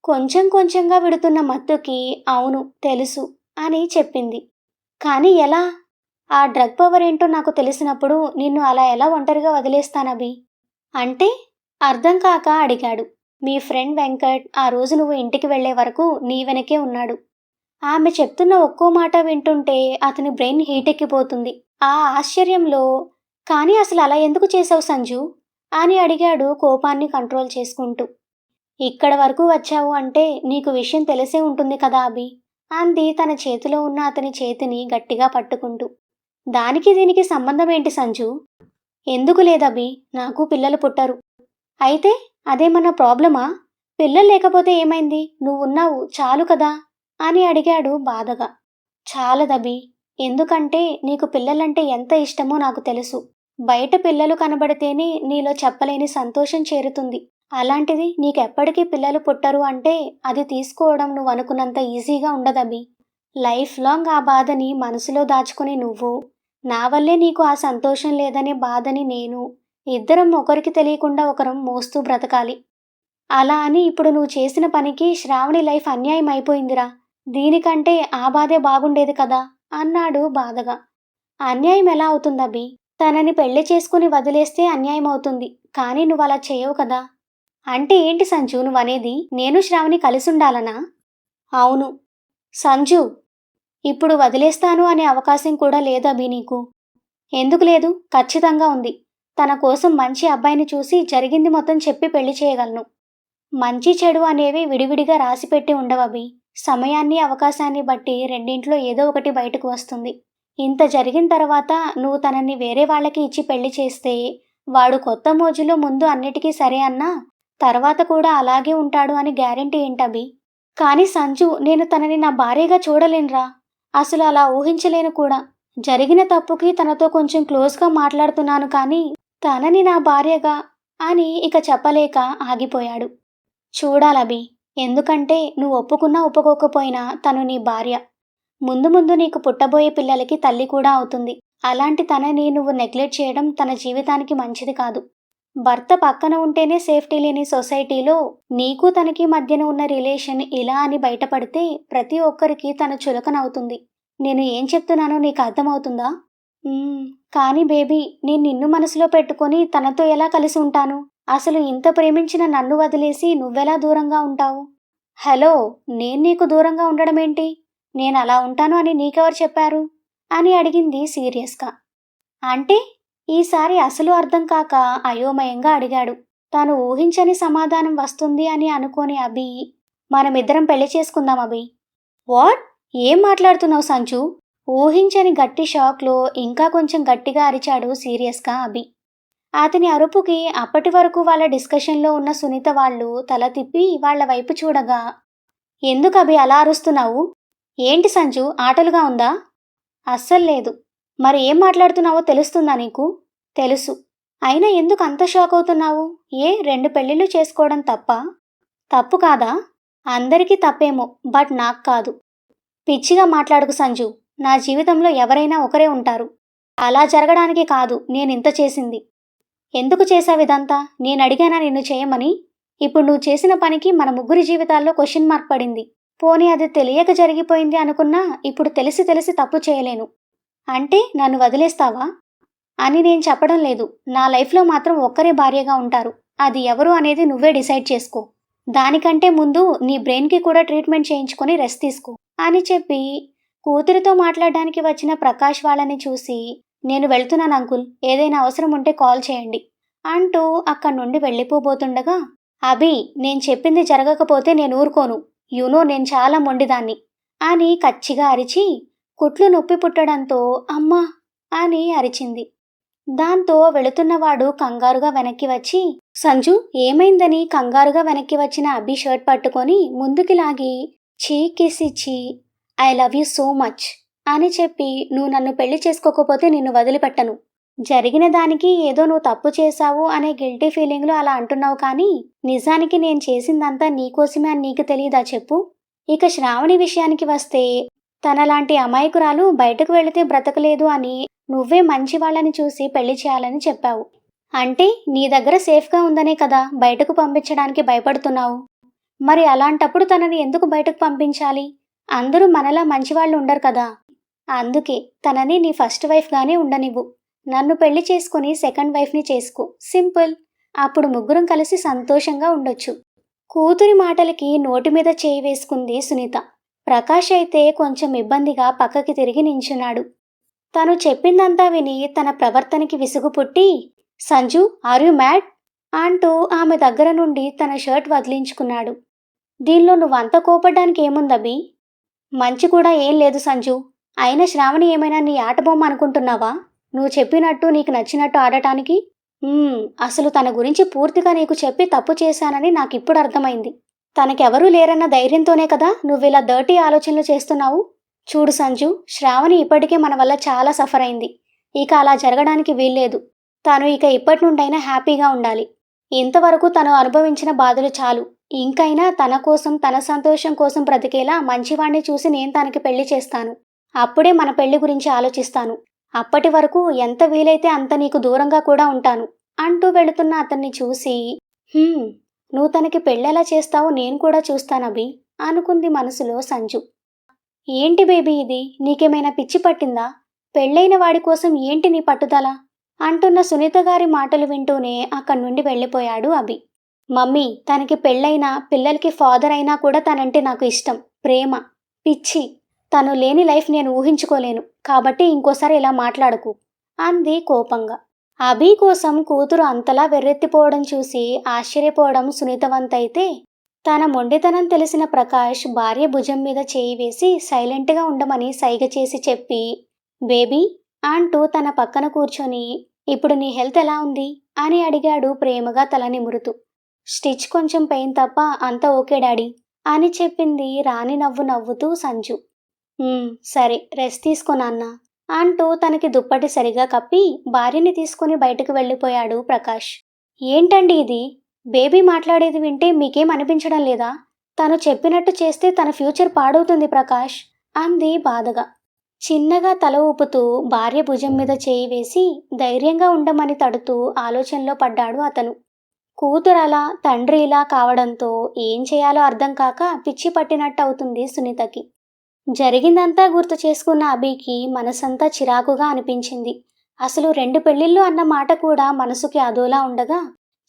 కొంచెం కొంచెంగా విడుతున్న మత్తుకి అవును తెలుసు అని చెప్పింది. కానీ ఎలా? ఆ డ్రగ్ పవర్ ఏంటో నాకు తెలిసినప్పుడు నిన్ను అలా ఎలా ఒంటరిగా వదిలేస్తానభి అంటే అర్థం కాక అడిగాడు. మీ ఫ్రెండ్ వెంకట్ ఆ రోజు నువ్వు ఇంటికి వెళ్లే వరకు నీ వెనకే ఉన్నాడు. ఆమె చెప్తున్న ఒక్కో మాట వింటుంటే అతని బ్రెయిన్ హీటెక్కిపోతుంది. ఆ ఆశ్చర్యంలో, కానీ అసలు అలా ఎందుకు చేసావు సంజు అని అడిగాడు కోపాన్ని కంట్రోల్ చేసుకుంటూ. ఇక్కడ వరకు వచ్చావు అంటే నీకు విషయం తెలిసే ఉంటుంది కదా అభి అంది తన చేతిలో ఉన్న అతని చేతిని గట్టిగా పట్టుకుంటూ. దానికి దీనికి సంబంధం ఏంటి సంజు? ఎందుకు లేదభి, నాకు పిల్లలు పుట్టరు. అయితే అదేమన్నా ప్రాబ్లమా? పిల్లలు లేకపోతే ఏమైంది, నువ్వున్నావు చాలు కదా అని అడిగాడు బాధగా. చాలదభి, ఎందుకంటే నీకు పిల్లలంటే ఎంత ఇష్టమో నాకు తెలుసు. బయట పిల్లలు కనబడితేనే నీలో చెప్పలేని సంతోషం చేరుతుంది. అలాంటిది నీకెప్పటికీ పిల్లలు పుట్టరు అంటే అది తీసుకోవడం నువ్వు అనుకున్నంత ఈజీగా ఉండదభి. లైఫ్ లాంగ్ ఆ బాధని మనసులో దాచుకుని నువ్వు, నా వల్లే నీకు ఆ సంతోషం లేదనే బాధని నేను, ఇద్దరం ఒకరికి తెలియకుండా ఒకరం మోస్తూ బ్రతకాలి. అలా అని ఇప్పుడు నువ్వు చేసిన పనికి శ్రావణి లైఫ్ అన్యాయం అయిపోయిందిరా. దీనికంటే ఆ బాధే బాగుండేది కదా అన్నాడు బాధగా. అన్యాయం ఎలా అవుతుందభి? తనని పెళ్లి చేసుకుని వదిలేస్తే అన్యాయం అవుతుంది, కానీ నువ్వు అలా చేయవు కదా. అంటే ఏంటి సంజు నువ్వనేది? నేను శ్రావణి కలిసుండాలనా? అవును. సంజు, ఇప్పుడు వదిలేస్తాను అనే అవకాశం కూడా లేదభి నీకు. ఎందుకు లేదు? ఖచ్చితంగా ఉంది. తన కోసం మంచి అబ్బాయిని చూసి జరిగింది మొత్తం చెప్పి పెళ్లి చేయగలను. మంచి చెడు అనేవి విడివిడిగా రాసిపెట్టి ఉండవభి. సమయాన్ని అవకాశాన్ని బట్టి రెండింట్లో ఏదో ఒకటి బయటకు వస్తుంది. ఇంత జరిగిన తర్వాత నువ్వు తనని వేరే వాళ్ళకి ఇచ్చి పెళ్లి చేస్తే వాడు కొత్త మోజులో ముందు అన్నిటికీ సరే అన్నా తర్వాత కూడా అలాగే ఉంటాడు అని గ్యారెంటీ ఏంటభి? కానీ సంజు, నేను తనని నా భార్యగా చూడలేనురా. అసలు అలా ఊహించలేను కూడా. జరిగిన తప్పుకి తనతో కొంచెం క్లోజ్గా మాట్లాడుతున్నాను కానీ తనని నా భార్యగా అని ఇక చెప్పలేక ఆగిపోయాడు. చూడాలభి, ఎందుకంటే నువ్వు ఒప్పుకున్నా ఒప్పుకోకపోయినా తను నీ భార్య. ముందు ముందు నీకు పుట్టబోయే పిల్లలకి తల్లి కూడా అవుతుంది. అలాంటి తనని నువ్వు నెగ్లెక్ట్ చేయడం తన జీవితానికి మంచిది కాదు. భర్త పక్కన ఉంటేనే సేఫ్టీ లేని సొసైటీలో నీకు తనకి మధ్యన ఉన్న రిలేషన్ ఇలా అని బయటపడితే ప్రతి ఒక్కరికి తన చులకనవుతుంది. నేను ఏం చెప్తున్నానో నీకు అర్థమవుతుందా? కానీ బేబీ, నేను నిన్ను మనసులో పెట్టుకొని తనతో ఎలా కలిసి ఉంటాను? అసలు ఇంత ప్రేమించిన నన్ను వదిలేసి నువ్వెలా దూరంగా ఉంటావు? హలో, నేను నీకు దూరంగా ఉండడం ఏంటి? నేను అలా ఉంటాను అని నీకెవరు చెప్పారు అని అడిగింది సీరియస్గా. అంటే ఈసారి అసలు అర్థం కాక అయోమయంగా అడిగాడు. తాను ఊహించని సమాధానం వస్తుంది అని అనుకోని అభి, మనమిద్దరం పెళ్లి చేసుకుందాం అభి. వాట్? ఏం మాట్లాడుతున్నావు సంచు? ఊహించని గట్టి షాక్లో ఇంకా కొంచెం గట్టిగా అరిచాడు సీరియస్గా అభి. అతని అరుపుకి అప్పటి వరకు వాళ్ళ డిస్కషన్లో ఉన్న సునీత వాళ్ళు తల తిప్పి వాళ్ళ వైపు చూడగా, ఎందుకు అభి అలా అరుస్తున్నావు? ఏంటి సంజు, ఆటలుగా ఉందా? అస్సలు లేదు. మరి ఏం మాట్లాడుతున్నావో తెలుస్తుందా నీకు? తెలుసు. అయినా ఎందుకు అంత షాక్ అవుతున్నావు? ఏ 2 పెళ్ళిళ్ళు చేసుకోవడం తప్పా? తప్పు కాదా? అందరికీ తప్పేమో, బట్ నాకు కాదు. పిచ్చిగా మాట్లాడుకు సంజు. నా జీవితంలో ఎవరైనా ఒకరే ఉంటారు. అలా జరగడానికి కాదు నేనింత చేసింది. ఎందుకు చేశావిదంతా? నేనడిగానా నిన్ను చేయమని? ఇప్పుడు నువ్వు చేసిన పనికి మన ముగ్గురి జీవితాల్లో క్వశ్చన్ మార్క్ పడింది. పోనీ అది తెలియక జరిగిపోయింది అనుకున్నా ఇప్పుడు తెలిసి తెలిసి తప్పు చేయలేను. అంటే నన్ను వదిలేస్తావా అని నేను చెప్పడం లేదు. నా లైఫ్లో మాత్రం ఒక్కరే భార్యగా ఉంటారు. అది ఎవరు అనేది నువ్వే డిసైడ్ చేసుకో. దానికంటే ముందు నీ బ్రెయిన్కి కూడా ట్రీట్మెంట్ చేయించుకొని రెస్ట్ తీసుకో అని చెప్పి కూతురితో మాట్లాడడానికి వచ్చిన ప్రకాష్ వాళ్ళని చూసి, నేను వెళ్తున్నాను అంకుల్, ఏదైనా అవసరం ఉంటే కాల్ చేయండి అంటూ అక్కడి నుండి వెళ్ళిపోబోతుండగా, అభి నేను చెప్పింది జరగకపోతే నేను ఊరుకోను. నేను చాలా మొండిదాన్ని అని కచ్చిగా అరిచి కుట్లు నొప్పి పుట్టడంతో అమ్మా అని అరిచింది. దాంతో వెళుతున్నవాడు కంగారుగా వెనక్కి వచ్చి, సంజు ఏమైందని కంగారుగా వెనక్కి వచ్చిన అభి షర్ట్ పట్టుకొని ముందుకి లాగి చీ కిస్ ఇచ్చి, I love you so much అని చెప్పి, నువ్వు నన్ను పెళ్లి చేసుకోకపోతే నిన్ను వదిలిపెట్టను. జరిగిన దానికి ఏదో నువ్వు తప్పు చేశావు అనే గిల్టీ ఫీలింగ్లో అలా అంటున్నావు, కానీ నిజానికి నేను చేసిందంతా నీకోసమే అని నీకు తెలీదా చెప్పు? ఇక శ్రావణి విషయానికి వస్తే, తనలాంటి అమాయకురాలు బయటకు వెళితే బ్రతకలేదు అని నువ్వే మంచి వాళ్ళని చూసి పెళ్లి చేయాలని చెప్పావు. అంటే నీ దగ్గర సేఫ్గా ఉందనే కదా బయటకు పంపించడానికి భయపడుతున్నావు. మరి అలాంటప్పుడు తనని ఎందుకు బయటకు పంపించాలి? అందరూ మనలా మంచివాళ్ళు ఉండరు కదా. అందుకే తనని నీ ఫస్ట్ వైఫ్గానే ఉండనివ్వు. నన్ను పెళ్లి చేసుకుని సెకండ్ వైఫ్ని చేసుకో. సింపుల్. అప్పుడు ముగ్గురం కలిసి సంతోషంగా ఉండొచ్చు. కూతురి మాటలకి నోటి మీద చేయి వేసుకుంది సునీత. ప్రకాష్ అయితే కొంచెం ఇబ్బందిగా పక్కకి తిరిగి నించున్నాడు. తను చెప్పిందంతా విని తన ప్రవర్తనకి విసుగు పుట్టి, సంజు ఆర్ యు మ్యాడ్ అంటూ ఆమె దగ్గర నుండి తన షర్ట్ వదిలించుకున్నాడు. దీనిలో నువ్వంత కోపడ్డానికి ఏముందబ్బి? మంచి కూడా ఏం లేదు సంజు. అయినా శ్రావణి ఏమైనా నీ ఆటబొమ్మ అనుకుంటున్నావా? నువ్వు చెప్పినట్టు నీకు నచ్చినట్టు ఆడటానికి? అసలు తన గురించి పూర్తిగా నీకు చెప్పి తప్పు చేశానని నాకిప్పుడు అర్థమైంది. తనకెవరూ లేరన్న ధైర్యంతోనే కదా నువ్విలా డర్టీ ఆలోచనలు చేస్తున్నావు. చూడు సంజు, శ్రావణి ఇప్పటికే మన వల్ల చాలా సఫర్ అయింది. ఇక అలా జరగడానికి వీల్లేదు. తను ఇక ఇప్పటి నుండైనా హ్యాపీగా ఉండాలి. ఇంతవరకు తను అనుభవించిన బాధలు చాలు. ఇంకైనా తన కోసం, తన సంతోషం కోసం బ్రతికేలా మంచివాణ్ణి చూసి నేను తనకి పెళ్లి చేస్తాను. అప్పుడే మన పెళ్లి గురించి ఆలోచిస్తాను. అప్పటి వరకు ఎంత వీలైతే అంత నీకు దూరంగా కూడా ఉంటాను అంటూ వెళుతున్న అతన్ని చూసి, నువ్వు తనకి పెళ్ళెలా చేస్తావో నేను కూడా చూస్తానభి అనుకుంది మనసులో సంజు. ఏంటి బేబీ ఇది? నీకేమైనా పిచ్చి పట్టిందా? పెళ్ళైన వాడి కోసం ఏంటి నీ పట్టుదల అంటున్న సునీత గారి మాటలు వింటూనే అక్కడి నుండి వెళ్ళిపోయాడు అభి. మమ్మీ, తనకి పెళ్ళైనా పిల్లలకి ఫాదర్ అయినా కూడా తనంటే నాకు ఇష్టం, ప్రేమ, పిచ్చి. తను లేని లైఫ్ నేను ఊహించుకోలేను. కాబట్టి ఇంకోసారి ఇలా మాట్లాడకు అంది కోపంగా. అభి కోసం కూతురు అంతలా వెర్రెత్తిపోవడం చూసి ఆశ్చర్యపోవడం సునీతవంతైతే, తన మొండితనం తెలిసిన ప్రకాష్ భార్య భుజం మీద చేయి వేసి సైలెంట్గా ఉండమని సైగ చేసి చెప్పి, బేబీ అంటూ తన పక్కన కూర్చొని, ఇప్పుడు నీ హెల్త్ ఎలా ఉంది అని అడిగాడు ప్రేమగా తల నిమురుతూ. స్టిచ్ కొంచెం పెయిన్ తప్ప అంతా ఓకే డాడీ అని చెప్పింది రాణి నవ్వుతూ సంజు. సరే, రెస్ట్ తీసుకో నాన్న అంటూ తనకి దుప్పటి సరిగా కప్పి భార్యని తీసుకుని బయటకు వెళ్ళిపోయాడు ప్రకాష్. ఏంటండి ఇది? బేబీ మాట్లాడేది వింటే మీకేం అనిపించడం లేదా? తను చెప్పినట్టు చేస్తే తన ఫ్యూచర్ పాడవుతుంది ప్రకాష్ అంది బాధగా. చిన్నగా తల ఊపుతూ భార్య భుజం మీద చేయి వేసి ధైర్యంగా ఉండమని తడుతూ ఆలోచనలో పడ్డాడు అతను. కూతురు అలా, తండ్రి ఇలా కావడంతో ఏం చేయాలో అర్థం కాక పిచ్చి పట్టినట్టు అవుతుంది సునీతకి. జరిగిందంతా గుర్తు చేసుకున్న అభికి మనసంతా చిరాకుగా అనిపించింది. అసలు 2 పెళ్లిళ్ళు అన్న మాట కూడా మనసుకి అదోలా ఉండగా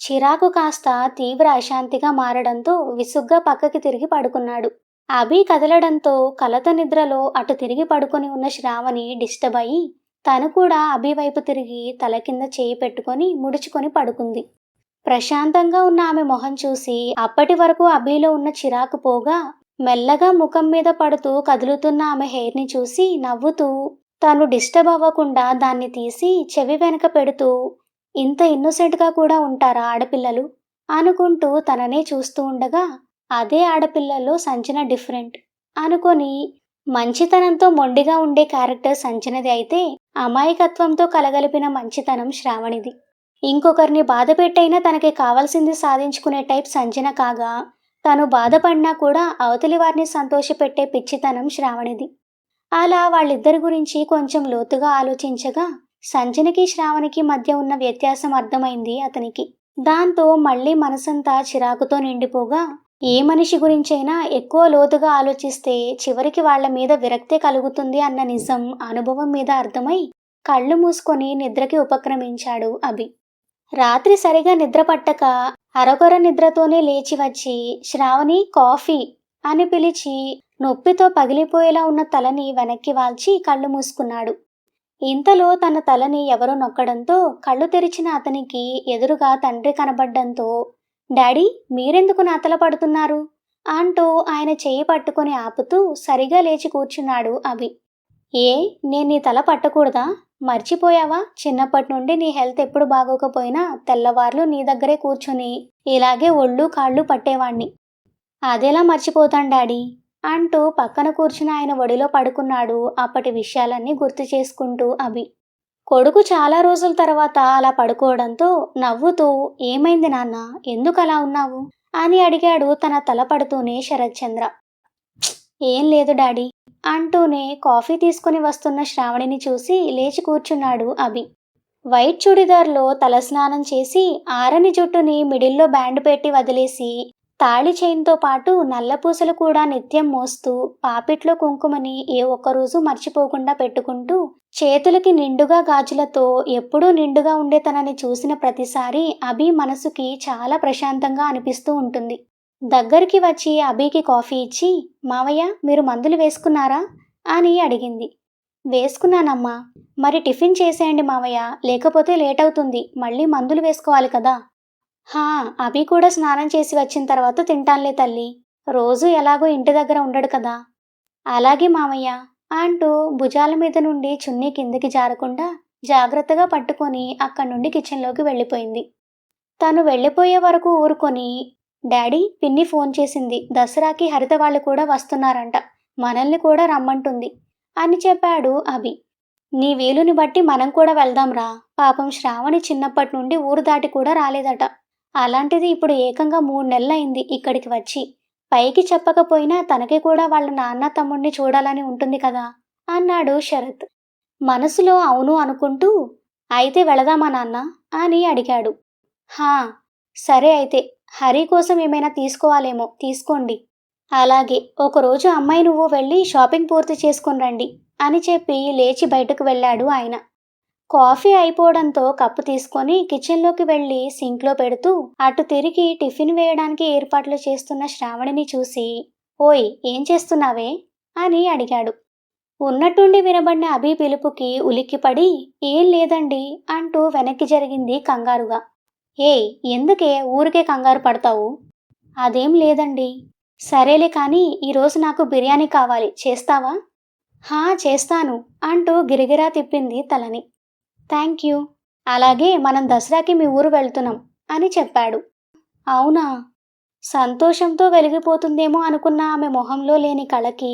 చిరాకు కాస్త తీవ్ర అశాంతిగా మారడంతో విసుగ్గా పక్కకి తిరిగి పడుకున్నాడు. అభి కదలడంతో కలత నిద్రలో అటు తిరిగి పడుకొని ఉన్న శ్రావణి డిస్టర్బ్ అయ్యి తను కూడా అభి వైపు తిరిగి తల కింద చేయి పెట్టుకొని ముడుచుకొని పడుకుంది. ప్రశాంతంగా ఉన్న ఆమె మొహం చూసి అప్పటి వరకు అభిలో ఉన్న చిరాకు పోగా మెల్లగా ముఖం మీద పడుతూ కదులుతున్న ఆమె హెయిర్ని చూసి నవ్వుతూ తను డిస్టర్బ్ అవ్వకుండా దాన్ని తీసి చెవి వెనక పెడుతూ, ఇంత ఇన్నోసెంట్గా కూడా ఉంటారా ఆడపిల్లలు అనుకుంటూ తననే చూస్తూ ఉండగా, అదే ఆడపిల్లల్లో సంచన డిఫరెంట్ అనుకొని, మంచితనంతో మొండిగా ఉండే క్యారెక్టర్ సంచనది అయితే, అమాయకత్వంతో కలగలిపిన మంచితనం శ్రావణిది. ఇంకొకరిని బాధపెట్టైనా తనకి కావాల్సింది సాధించుకునే టైప్ సంజన కాగా, తను బాధపడినా కూడా అవతలి వారిని సంతోషపెట్టే పిచ్చితనం శ్రావణిది. అలా వాళ్ళిద్దరి గురించి కొంచెం లోతుగా ఆలోచించగా, సంజనకి శ్రావణికి మధ్య ఉన్న వ్యత్యాసం అర్థమైంది అతనికి. దాంతో మళ్ళీ మనసంతా చిరాకుతో నిండిపోగా, ఏ మనిషి గురించైనా ఎక్కువ లోతుగా ఆలోచిస్తే చివరికి వాళ్ళ మీద విరక్తే కలుగుతుంది అన్న నిజం అనుభవం మీద అర్థమై, కళ్ళు మూసుకొని నిద్రకి ఉపక్రమించాడు అభి. రాత్రి సరిగా నిద్ర పట్టక అరకొర నిద్రతోనే లేచి వచ్చి శ్రావణి కాఫీ అని పిలిచి నొప్పితో పగిలిపోయేలా ఉన్న తలని వెనక్కి వాల్చి కళ్ళు మూసుకున్నాడు. ఇంతలో తన తలని ఎవరో నొక్కడంతో కళ్ళు తెరిచిన అతనికి ఎదురుగా తండ్రి కనబడ్డంతో, డాడీ మీరెందుకు నా తల పడుతున్నారు అంటూ ఆయన చెయ్యి పట్టుకొని ఆపుతూ సరిగా లేచి కూర్చున్నాడు అభి. ఏ నేను నీ తల పట్టకూడదా? మర్చిపోయావా? చిన్నప్పటి నుండి నీ హెల్త్ ఎప్పుడు బాగోకపోయినా తెల్లవార్లు నీ దగ్గరే కూర్చొని ఇలాగే ఒళ్ళు కాళ్ళు పట్టేవాణ్ణి. అదెలా మర్చిపోతాను డాడీ అంటూ పక్కన కూర్చుని ఆయన ఒడిలో పడుకున్నాడు అప్పటి విషయాలన్నీ గుర్తు చేసుకుంటూ అభి. కొడుకు చాలా రోజుల తర్వాత అలా పడుకోవడంతో నవ్వుతూ, ఏమైంది నాన్న, ఎందుకు అలా ఉన్నావు అని అడిగాడు తన తల పడుతూనే శరత్చంద్ర. ఏం లేదు డాడీ అంటూనే కాఫీ తీసుకుని వస్తున్న శ్రావణిని చూసి లేచి కూర్చున్నాడు అభి. వైట్ చుడిదార్లో తలస్నానం చేసి ఆరని జుట్టుని మిడిల్లో బ్యాండ్ పెట్టి వదిలేసి, తాళి చైన్తో పాటు నల్లపూసలు కూడా నిత్యం మోస్తూ, పాపిట్లో కుంకుమని ఏ ఒక్కరోజు మర్చిపోకుండా పెట్టుకుంటూ, చేతులకి నిండుగా గాజులతో ఎప్పుడూ నిండుగా ఉండే తనని చూసిన ప్రతిసారి అభి మనసుకి చాలా ప్రశాంతంగా అనిపిస్తూ ఉంటుంది. దగ్గరికి వచ్చి అభికి కాఫీ ఇచ్చి, మావయ్య మీరు మందులు వేసుకున్నారా అని అడిగింది. వేసుకున్నానమ్మా. మరి టిఫిన్ చేసేయండి మావయ్య, లేకపోతే లేట్ అవుతుంది, మళ్ళీ మందులు వేసుకోవాలి కదా. హా, అభి కూడా స్నానం చేసి వచ్చిన తర్వాత తింటానులే తల్లి, రోజు ఎలాగో ఇంటి దగ్గర ఉండడు కదా. అలాగే మావయ్య అంటూ భుజాల మీద నుండి చున్నీ కిందికి జారకుండా జాగ్రత్తగా పట్టుకొని అక్కడి నుండి కిచెన్లోకి వెళ్ళిపోయింది. తను వెళ్ళిపోయే వరకు ఊరుకొని, డాడీ పిన్ని ఫోన్ చేసింది, దసరాకి హరిత వాళ్ళు కూడా వస్తున్నారంట, మనల్ని కూడా రమ్మంటుంది అని చెప్పాడు అభి. నీ వీలుని బట్టి మనం కూడా వెళ్దాంరా, పాపం శ్రావణి చిన్నప్పటి నుండి ఊరు దాటి కూడా రాలేదట, అలాంటిది ఇప్పుడు ఏకంగా 3 నెలలైంది ఇక్కడికి వచ్చి, పైకి చెప్పకపోయినా తనకి కూడా వాళ్ళ నాన్న తమ్ముడిని చూడాలని ఉంటుంది కదా అన్నాడు శరత్. మనసులో అవును అనుకుంటూ, అయితే వెళదామా నాన్న అని అడిగాడు. హా సరే అయితే, హరి కోసం ఏమైనా తీసుకోవాలేమో తీసుకోండి. అలాగే, ఒకరోజు అమ్మాయి నువ్వు వెళ్ళి షాపింగ్ పూర్తి చేసుకుని రండి అని చెప్పి లేచి బయటకు వెళ్ళాడు ఆయన. కాఫీ అయిపోవడంతో కప్పు తీసుకొని కిచెన్లోకి వెళ్ళి సింక్లో పెడుతూ అటు తిరిగి టిఫిన్ వేయడానికి ఏర్పాట్లు చేస్తున్న శ్రావణిని చూసి, ఓయ్ ఏం చేస్తున్నావే అని అడిగాడు. ఉన్నట్టుండి వినబడిన అభి పిలుపుకి ఉలిక్కిపడి, ఏం లేదండి అంటూ వెనక్కి జరిగింది కంగారుగా. ఏయ్ ఎందుకే ఊరికే కంగారు పడతావు? అదేం లేదండి. సరేలే కానీ ఈరోజు నాకు బిర్యానీ కావాలి, చేస్తావా? హా చేస్తాను అంటూ గిరిగిరా తిప్పింది తలని. Thank you. అలాగే మనం దసరాకి మీ ఊరు వెళ్తున్నాం అని చెప్పాడు. అవునా? సంతోషంతో వెలిగిపోతుందేమో అనుకున్న ఆమె మొహంలో లేని కళకి,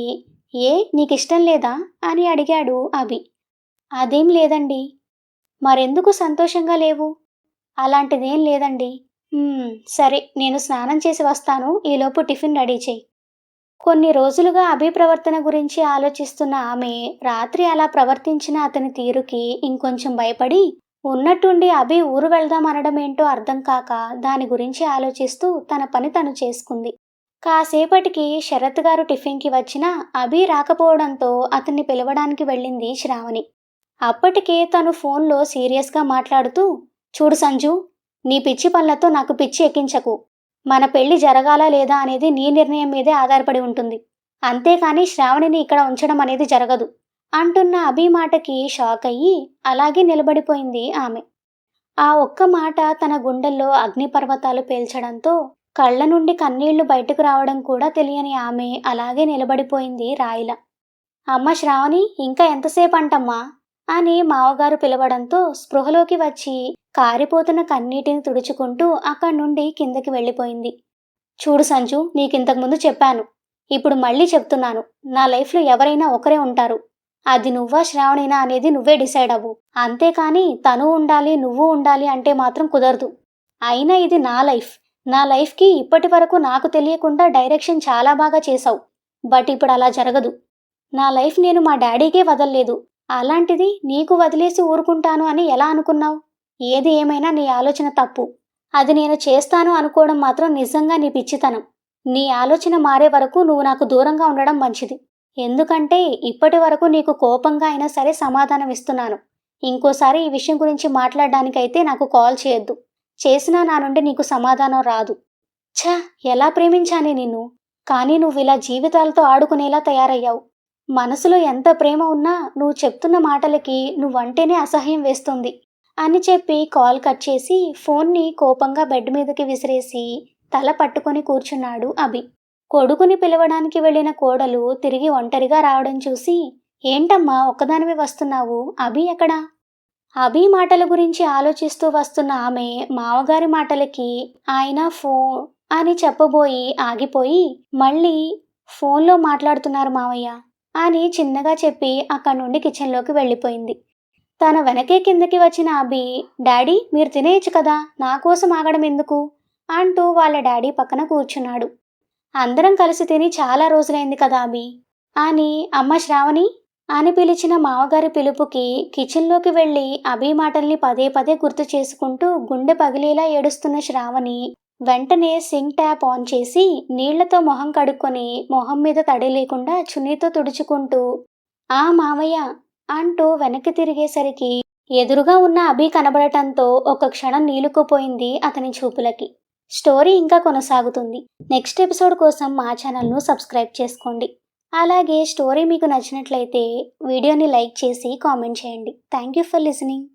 ఏ నీకిష్టం లేదా అని అడిగాడు అభి. అదేం లేదండి. మరెందుకు సంతోషంగా లేవు? అలాంటిదేం లేదండి. సరే నేను స్నానం చేసి వస్తాను, ఈలోపు టిఫిన్ రెడీ చేయి. కొన్ని రోజులుగా అభి ప్రవర్తన గురించి ఆలోచిస్తున్న ఆమె రాత్రి అలా ప్రవర్తించిన అతని తీరుకి ఇంకొంచెం భయపడి, ఉన్నట్టుండి అభి ఊరు వెళ్దాం అనడం ఏంటో అర్థం కాక దాని గురించి ఆలోచిస్తూ తన పని తను చేసుకుంది. కాసేపటికి శరత్ గారు టిఫిన్కి వచ్చినా అభి రాకపోవడంతో అతన్ని పిలవడానికి వెళ్ళింది శ్రావణి. అప్పటికే తను ఫోన్లో సీరియస్గా మాట్లాడుతూ, చూడు సంజు, నీ పిచ్చి పనులతో నాకు పిచ్చి ఎక్కించకు. మన పెళ్లి జరగాలా లేదా అనేది నీ నిర్ణయం మీదే ఆధారపడి ఉంటుంది, అంతేకాని శ్రావణిని ఇక్కడ ఉంచడం అనేది జరగదు అంటున్న అభి మాటకి షాక్ అయ్యి అలాగే నిలబడిపోయింది ఆమె. ఆ ఒక్క మాట తన గుండెల్లో అగ్నిపర్వతాలు పేల్చడంతో కళ్ళ నుండి కన్నీళ్లు బయటకు రావడం కూడా తెలియని ఆమె అలాగే నిలబడిపోయింది రాయిలా. అమ్మ శ్రావణి, ఇంకా ఎంతసేపు అంటమ్మా అని మావగారు పిలవడంతో స్పృహలోకి వచ్చి కారిపోతున్న కన్నీటిని తుడుచుకుంటూ అక్కడి నుండి కిందకి వెళ్ళిపోయింది. చూడు సంజు, నీకింతకుముందు చెప్పాను, ఇప్పుడు మళ్ళీ చెప్తున్నాను, నా లైఫ్లో ఎవరైనా ఒకరే ఉంటారు. అది నువ్వా శ్రావణినా అనేది నువ్వే డిసైడ్ అవ్వు. అంతేకాని తను ఉండాలి నువ్వు ఉండాలి అంటే మాత్రం కుదరదు. అయినా ఇది నా లైఫ్. నా లైఫ్కి ఇప్పటి వరకు నాకు తెలియకుండా డైరెక్షన్ చాలా బాగా చేశావు. బట్ ఇప్పుడు అలా జరగదు. నా లైఫ్ నేను మా డాడీకే వదల్లేదు. అలాంటిది నీకు వదిలేసి ఊరుకుంటాను అని ఎలా అనుకున్నావు? ఏది ఏమైనా నీ ఆలోచన తప్పు. అది నేను చేస్తాను అనుకోవడం మాత్రం నిజంగా నీ పిచ్చితనం. నీ ఆలోచన మారే వరకు నువ్వు నాకు దూరంగా ఉండడం మంచిది. ఎందుకంటే ఇప్పటి వరకు నీకు కోపంగా అయినా సరే సమాధానం ఇస్తున్నాను. ఇంకోసారి ఈ విషయం గురించి మాట్లాడడానికైతే నాకు కాల్ చేయొద్దు. చేసినా నా నుండి నీకు సమాధానం రాదు. ఛ, ఎలా ప్రేమించానే నిన్ను. కానీ నువ్వు ఇలా జీవితాలతో ఆడుకునేలా తయారయ్యావు. మనసులో ఎంత ప్రేమ ఉన్నా నువ్వు చెప్తున్న మాటలకి నువ్వంటేనే అసహ్యం వేస్తుంది అని చెప్పి కాల్ కట్ చేసి ఫోన్ని కోపంగా బెడ్ మీదకి విసిరేసి తల పట్టుకొని కూర్చున్నాడు అభి. కొడుకుని పిలవడానికి వెళ్ళిన కోడలు తిరిగి ఒంటరిగా రావడం చూసి, ఏంటమ్మా ఒక్కదానివే వస్తున్నావు, అభి ఎక్కడా? అభి మాటల గురించి ఆలోచిస్తూ వస్తున్న ఆమె మావగారి మాటలకి ఆయన ఫోన్ అని చెప్పబోయి ఆగిపోయి, మళ్ళీ ఫోన్లో మాట్లాడుతున్నారు మావయ్య అని చిన్నగా చెప్పి అక్కడి నుండి కిచెన్లోకి వెళ్ళిపోయింది. తన వెనకే కిందకి వచ్చిన అభి, డాడీ మీరు తినేయచ్చు కదా, నా కోసం ఆగడం ఎందుకు అంటూ వాళ్ళ డాడీ పక్కన కూర్చున్నాడు. అందరం కలిసి తిని చాలా రోజులైంది కదా అభి అని అమ్మ శ్రావణి అని పిలిచిన మావగారి పిలుపుకి కిచెన్లోకి వెళ్ళి అభి మాటల్ని పదే పదే గుర్తు చేసుకుంటూ గుండె పగిలేలా ఏడుస్తున్న శ్రావణి వెంటనే సింక్ ట్యాప్ ఆన్ చేసి నీళ్లతో మొహం కడుక్కొని మొహం మీద తడి లేకుండా చున్నీతో తుడుచుకుంటూ ఆ మావయ్య అంటూ వెనక్కి తిరిగేసరికి ఎదురుగా ఉన్న అభి కనబడటంతో ఒక క్షణం నీలుకుపోయింది అతని చూపులకి. స్టోరీ ఇంకా కొనసాగుతుంది. నెక్స్ట్ ఎపిసోడ్ కోసం మా ఛానల్ను సబ్స్క్రైబ్ చేసుకోండి. అలాగే స్టోరీ మీకు నచ్చినట్లయితే వీడియోని లైక్ చేసి కామెంట్ చేయండి. Thank you for listening.